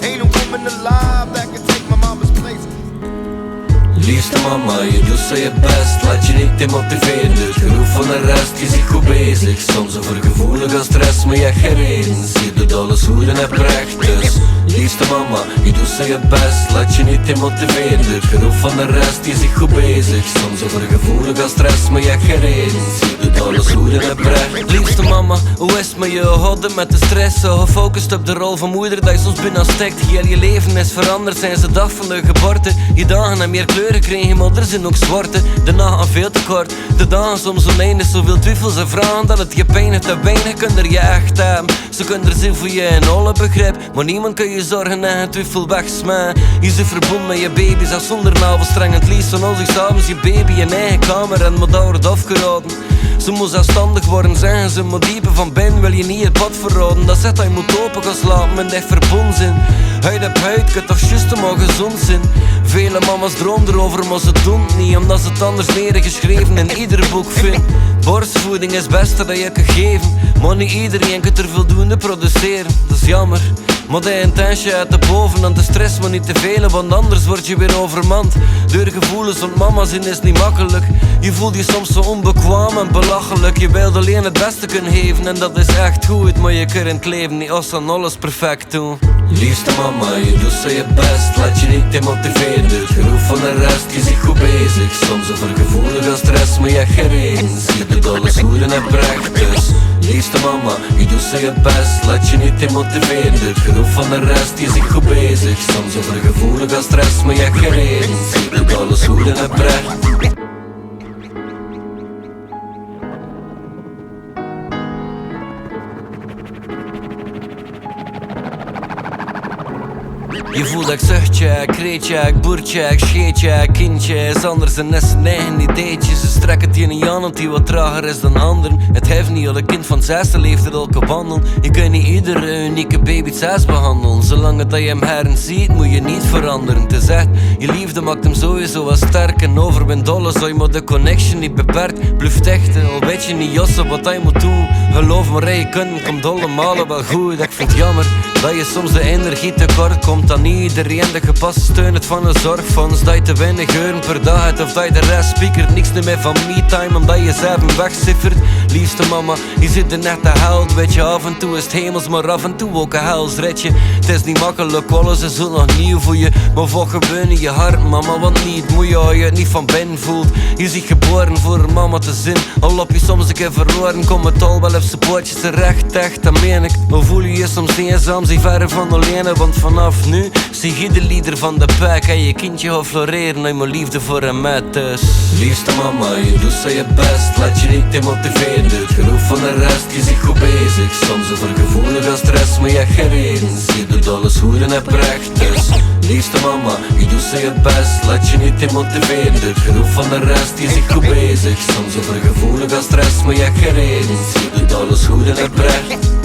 Ain't a woman alive that can take my mama's place. Liefste mama, je doet zo je best. Laat je niet demotiveren door het geroep van de rest. Je zit goed bezig, soms overgevoelig als stress. Maar je hebt geen reden, je doet alles goed en hebt recht. Dus liefste mama, je doet zo je best. Laat je niet demotiveren door het geroep van de rest. Je zit goed bezig, soms overgevoelig als stress. Maar je hebt geen reden, je doet alles goed en hebt recht. Liefste mama, hoe is het met je houden met de stress? Zo gefocust op de rol van moeder dat je soms binnen steekt. Heel je leven is veranderd sinds de dag van de geboorte. Je dagen hebben meer kleuren kregen, maar er zijn ook zwarte. De nachten veel te kort, de dagen soms oneindig. Zoveel twijfels en vragen dat het je pijn heeft. Te weinig kun er je echt hebben. Ze kunnen er zijn voor je in alle begrip, maar niemand kan je zorgen en het twijfel wegsmijten. Je zit verbonden met je baby, zelfs zonder navelstreng. Het liefst van ons is s'avonds je baby in eigen kamer en maar dat wordt afgeraden. Ze moet zelfstandig worden, zeggen ze, maar diepe van binnen wil je niet het pad verraden. Dat zegt dat je moet open gaan slapen en echt verbonden zijn. Huid op huid, kan toch juist maar gezond zijn. Vele mama's dromen erover, maar ze doen het niet, omdat ze het anders neergeschreven in ieder boek vindt. Borstvoeding is het beste dat je kan geven, maar niet iedereen kan er voldoende produceren. Dat is jammer, maar de intentie uit de boven, dan de stress maar niet te veel, want anders word je weer overmand. Door gevoelens, want mama zijn is niet makkelijk. Je voelt je soms zo onbekwaam en belachelijk. Je wilt alleen het beste kunnen geven en dat is echt goed, maar je kunt het leven niet als aan alles perfect doen. Liefste mama, je doet zo je best. Laat je niet demotiveren door het geroep van de rest. Je zit goed bezig, soms overgevoelig als stress. Maar je hebt geen reden, je doet alles goed en hebt recht. Dus liefste mama, je doet zo je best. Laat je niet demotiveren door het geroep van de rest. Je zit goed bezig, soms overgevoelig als stress. Maar je hebt geen reden, je doet alles goed en hebt recht. Je voelt dat ik zuchtje, kreetje, boertje, scheetje, kindje is anders en is zijn eigen ideetje. Ze strekken het in een jan omdat die wat trager is dan anderen. Het heeft niet al een kind van 6 leeftijd al kan wandelen. Je kunt niet iedere unieke baby 6 behandelen. Zolang dat je hem heren ziet, moet je niet veranderen. Het is echt, je liefde maakt hem sowieso wel sterk. En overwint dolle, zou je maar de connection niet beperkt. Blijf dichten, al weet je niet jossen wat hij moet doen. Geloof me, je kunt komt allemaal wel goed. Ik vind het jammer dat je soms de energie tekort komt. Dan niet iedereen de gepaste steun het van een zorgfonds. Dat je te weinig uren per dag hebt of dat je de rest speakert. Niks meer van me-time omdat je zelf wegciffert. Liefste mama, je zit er net te held. Weet je, af en toe is het hemels, maar af en toe ook een helsritje. Het is niet makkelijk, alles is ook nog nieuw voor je. Maar volg gewoon in je hart mama, want niet moet je het niet van binnen voelt. Je ziet geboren voor een mama te zijn. Al op je soms een keer verloren, kom het al wel even poortjes terecht. Echt, dat meen ik. Maar voel je je soms eenzaam, zie verre van alleen. Want vanaf nu zie je de lieder van de pack. En je kindje gaat floreren, en mijn liefde voor hem met dus. Liefste mama, je doet zo je best. Laat je niet demotiveren door het geroep van de rest. Je zit goed bezig, soms overgevoelig als stress. Maar je hebt geen reden, je doet alles goed en hebt recht. Dus liefste mama, je doet zo je best. Laat je niet demotiveren door het geroep van de rest. Je zit goed bezig, soms overgevoelig als stress. Maar je hebt geen reden, je doet alles goed en hebt recht.